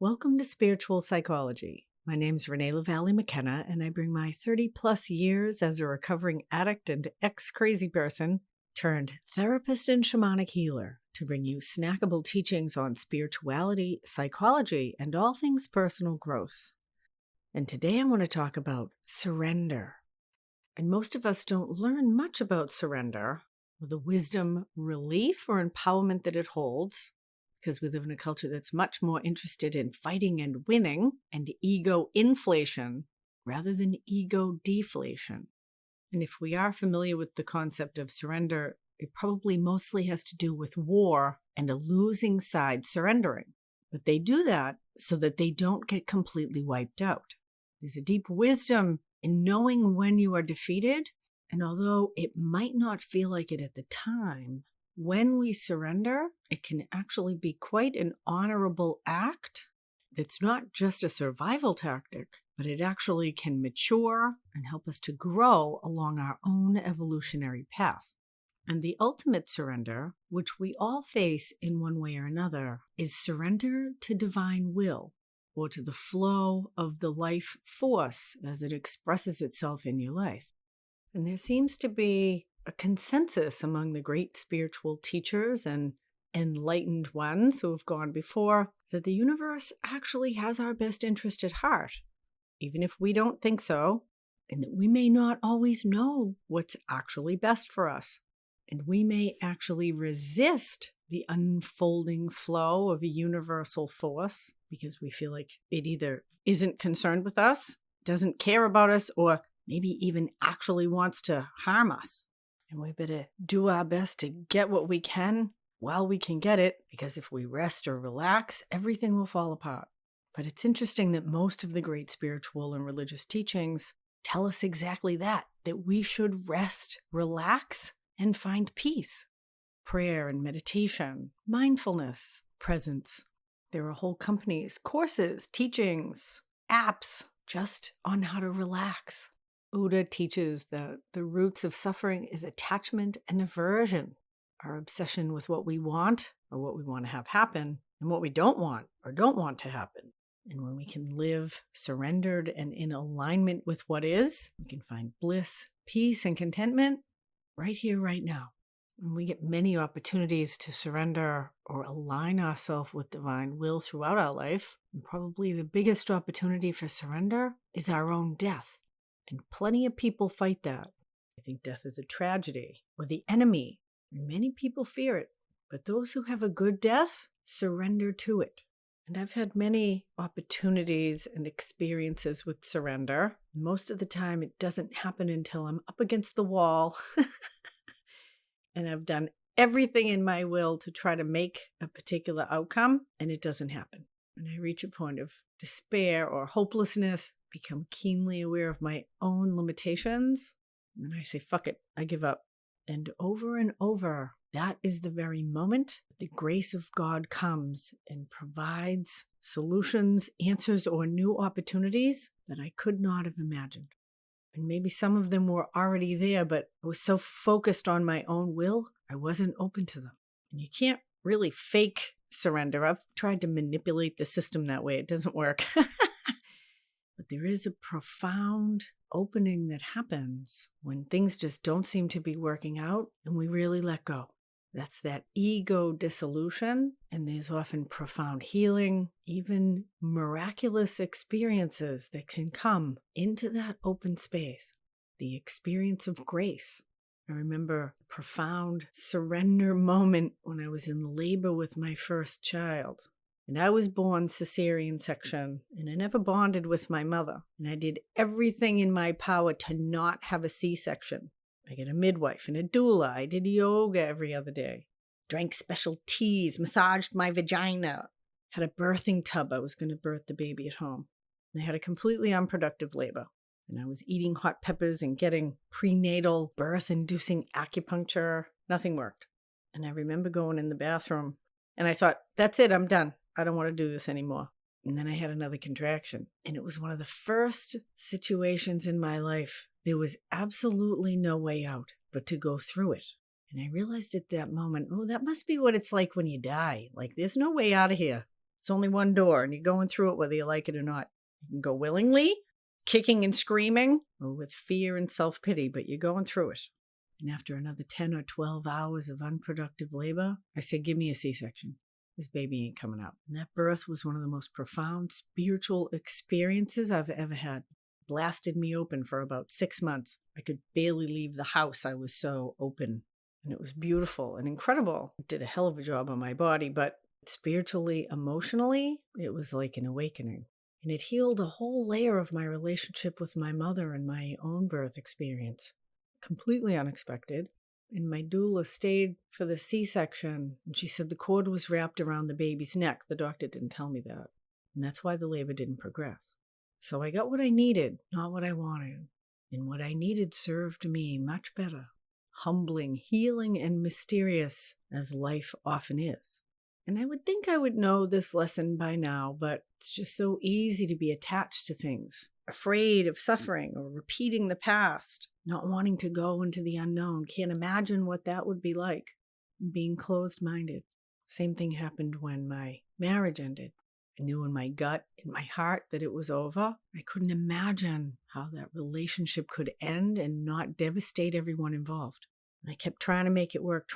Welcome to Spiritual Psychology. My name's Renee Lavallee McKenna, and I bring my 30-plus years as a recovering addict and ex-crazy person turned therapist and shamanic healer to bring you snackable teachings on spirituality, psychology, and all things personal growth. And today I want to talk about surrender. And most of us don't learn much about surrender, or the wisdom, relief, or empowerment that it holds, because we live in a culture that's much more interested in fighting and winning and ego inflation rather than ego deflation. And if we are familiar with the concept of surrender, it probably mostly has to do with war and a losing side surrendering. But they do that so that they don't get completely wiped out. There's a deep wisdom in knowing when you are defeated, and although it might not feel like it at the time, when we surrender, it can actually be quite an honorable act that's not just a survival tactic, but it actually can mature and help us to grow along our own evolutionary path. And the ultimate surrender, which we all face in one way or another, is surrender to divine will, or to the flow of the life force as it expresses itself in your life. And there seems to be a consensus among the great spiritual teachers and enlightened ones who have gone before that the universe actually has our best interest at heart, even if we don't think so, and that we may not always know what's actually best for us. And we may actually resist the unfolding flow of a universal force because we feel like it either isn't concerned with us, doesn't care about us, or maybe even actually wants to harm us. And we better do our best to get what we can while we can get it, because if we rest or relax, everything will fall apart. But it's interesting that most of the great spiritual and religious teachings tell us exactly that we should rest, relax, and find peace. Prayer and meditation, mindfulness, presence. There are whole companies, courses, teachings, apps just on how to relax. Buddha teaches that the roots of suffering is attachment and aversion, our obsession with what we want or what we want to have happen, and what we don't want or don't want to happen. And when we can live surrendered and in alignment with what is, we can find bliss, peace, and contentment right here, right now. And we get many opportunities to surrender or align ourselves with divine will throughout our life. And probably the biggest opportunity for surrender is our own death. And plenty of people fight that. I think death is a tragedy or the enemy. Many people fear it, but those who have a good death surrender to it. And I've had many opportunities and experiences with surrender. Most of the time, it doesn't happen until I'm up against the wall and I've done everything in my will to try to make a particular outcome, and it doesn't happen. And I reach a point of despair or hopelessness, become keenly aware of my own limitations, and then I say, fuck it, I give up. And over, that is the very moment the grace of God comes and provides solutions, answers, or new opportunities that I could not have imagined. And maybe some of them were already there, but I was so focused on my own will, I wasn't open to them. And you can't really fake surrender. I've tried to manipulate the system that way. It doesn't work. But there is a profound opening that happens when things just don't seem to be working out and we really let go. That's that ego dissolution, and there's often profound healing, even miraculous experiences that can come into that open space. The experience of grace. I remember a profound surrender moment when I was in labor with my first child. And I was born cesarean section, and I never bonded with my mother. And I did everything in my power to not have a C-section. I got a midwife and a doula. I did yoga every other day. Drank special teas, massaged my vagina. Had a birthing tub. I was going to birth the baby at home. And I had a completely unproductive labor. And I was eating hot peppers and getting prenatal birth-inducing acupuncture. Nothing worked. And I remember going in the bathroom, and I thought, that's it, I'm done. I don't want to do this anymore. And then I had another contraction. And it was one of the first situations in my life. There was absolutely no way out but to go through it. And I realized at that moment, oh, that must be what it's like when you die. Like, there's no way out of here. It's only one door, and you're going through it whether you like it or not. You can go willingly, kicking and screaming, or with fear and self-pity, but you're going through it. And after another 10 or 12 hours of unproductive labor, I said, give me a C-section. This baby ain't coming out. And that birth was one of the most profound spiritual experiences I've ever had. Blasted me open for about 6 months. I could barely leave the house. I was so open. And it was beautiful and incredible. It did a hell of a job on my body, but spiritually, emotionally, it was like an awakening. And it healed a whole layer of my relationship with my mother and my own birth experience. Completely unexpected. And my doula stayed for the C-section, and she said the cord was wrapped around the baby's neck. The doctor didn't tell me that. And that's why the labor didn't progress. So I got what I needed, not what I wanted. And what I needed served me much better. Humbling, healing, and mysterious as life often is. And I would think I would know this lesson by now, but it's just so easy to be attached to things, afraid of suffering or repeating the past, not wanting to go into the unknown, can't imagine what that would be like, being closed-minded. Same thing happened when my marriage ended. I knew in my gut, in my heart, that it was over. I couldn't imagine how that relationship could end and not devastate everyone involved. And I kept trying to make it work,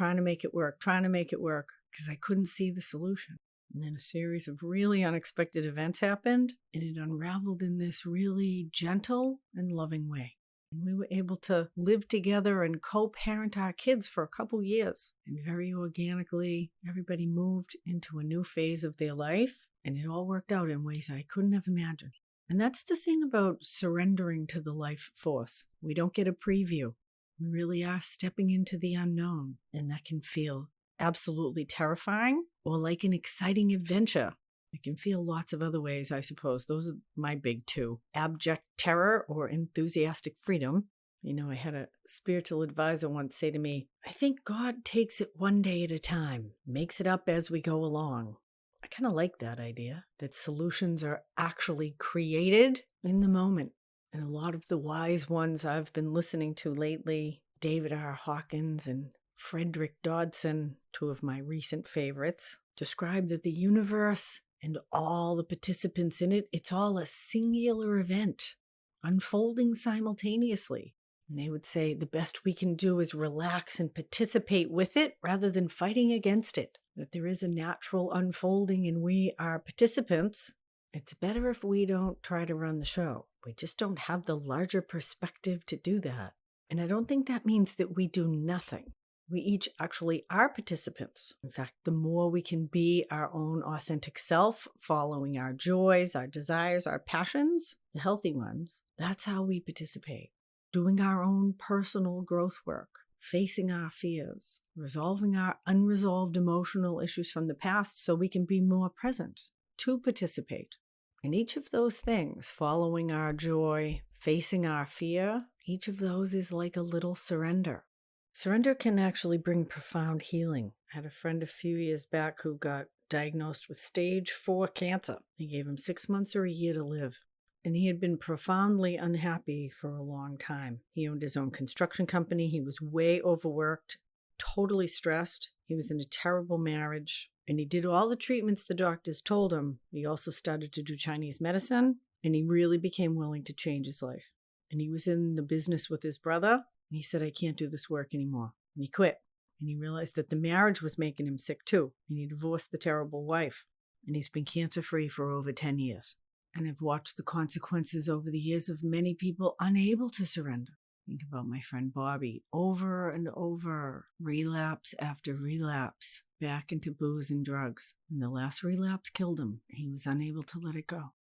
because I couldn't see the solution. And then a series of really unexpected events happened, and it unraveled in this really gentle and loving way. And we were able to live together and co-parent our kids for a couple years. And very organically, everybody moved into a new phase of their life, and it all worked out in ways I couldn't have imagined. And that's the thing about surrendering to the life force. We don't get a preview. We really are stepping into the unknown, and that can feel absolutely terrifying or like an exciting adventure. It can feel lots of other ways, I suppose. Those are my big two. Abject terror or enthusiastic freedom. You know, I had a spiritual advisor once say to me, I think God takes it one day at a time, makes it up as we go along. I kind of like that idea, that solutions are actually created in the moment. And a lot of the wise ones I've been listening to lately, David R. Hawkins and Frederick Dodson, two of my recent favorites, describe that the universe and all the participants in it, it's all a singular event, unfolding simultaneously. And they would say the best we can do is relax and participate with it rather than fighting against it. That there is a natural unfolding and we are participants. It's better if we don't try to run the show. We just don't have the larger perspective to do that. And I don't think that means that we do nothing. We each actually are participants. In fact, the more we can be our own authentic self, following our joys, our desires, our passions, the healthy ones, that's how we participate. Doing our own personal growth work, facing our fears, resolving our unresolved emotional issues from the past so we can be more present to participate. And each of those things, following our joy, facing our fear, each of those is like a little surrender. Surrender can actually bring profound healing. I had a friend a few years back who got diagnosed with stage 4 cancer. They gave him 6 months or a year to live. And he had been profoundly unhappy for a long time. He owned his own construction company. He was way overworked, totally stressed. He was in a terrible marriage. And he did all the treatments the doctors told him. He also started to do Chinese medicine. And he really became willing to change his life. And he was in the business with his brother. And he said, I can't do this work anymore. And he quit. And he realized that the marriage was making him sick too. And he divorced the terrible wife. And he's been cancer-free for over 10 years. And I've watched the consequences over the years of many people unable to surrender. Think about my friend Bobby. Over and over, relapse after relapse, back into booze and drugs. And the last relapse killed him. He was unable to let it go.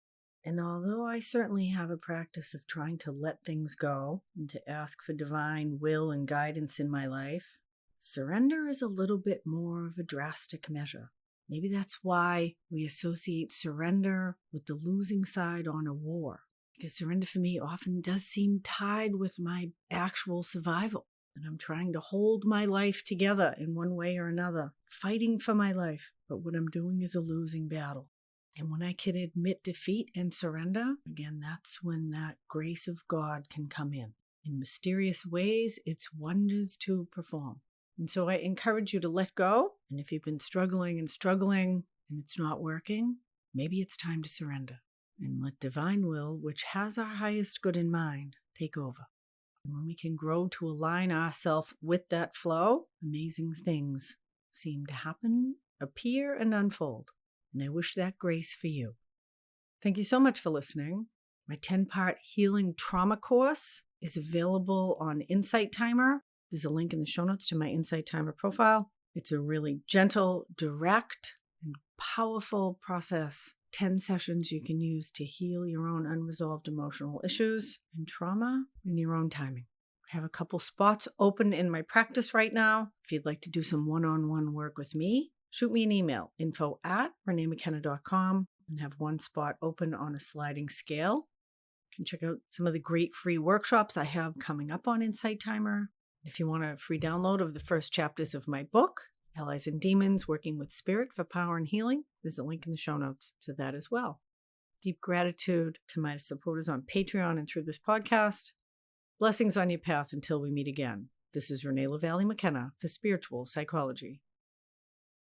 And although I certainly have a practice of trying to let things go and to ask for divine will and guidance in my life, surrender is a little bit more of a drastic measure. Maybe that's why we associate surrender with the losing side on a war. Because surrender for me often does seem tied with my actual survival. And I'm trying to hold my life together in one way or another, fighting for my life. But what I'm doing is a losing battle. And when I can admit defeat and surrender, again, that's when that grace of God can come in. In mysterious ways, it's wonders to perform. And so I encourage you to let go. And if you've been struggling and it's not working, maybe it's time to surrender and let divine will, which has our highest good in mind, take over. And when we can grow to align ourselves with that flow, amazing things seem to happen, appear, and unfold. And I wish that grace for you. Thank you so much for listening. My 10-part healing trauma course is available on Insight Timer. There's a link in the show notes to my Insight Timer profile. It's a really gentle, direct, and powerful process. 10 sessions you can use to heal your own unresolved emotional issues and trauma in your own timing. I have a couple spots open in my practice right now. If you'd like to do some one-on-one work with me, shoot me an email, info@reneemckenna.com, and have one spot open on a sliding scale. You can check out some of the great free workshops I have coming up on Insight Timer. If you want a free download of the first chapters of my book, Allies and Demons, Working with Spirit for Power and Healing, there's a link in the show notes to that as well. Deep gratitude to my supporters on Patreon and through this podcast. Blessings on your path until we meet again. This is Renee Lavallee McKenna for Spiritual Psychology.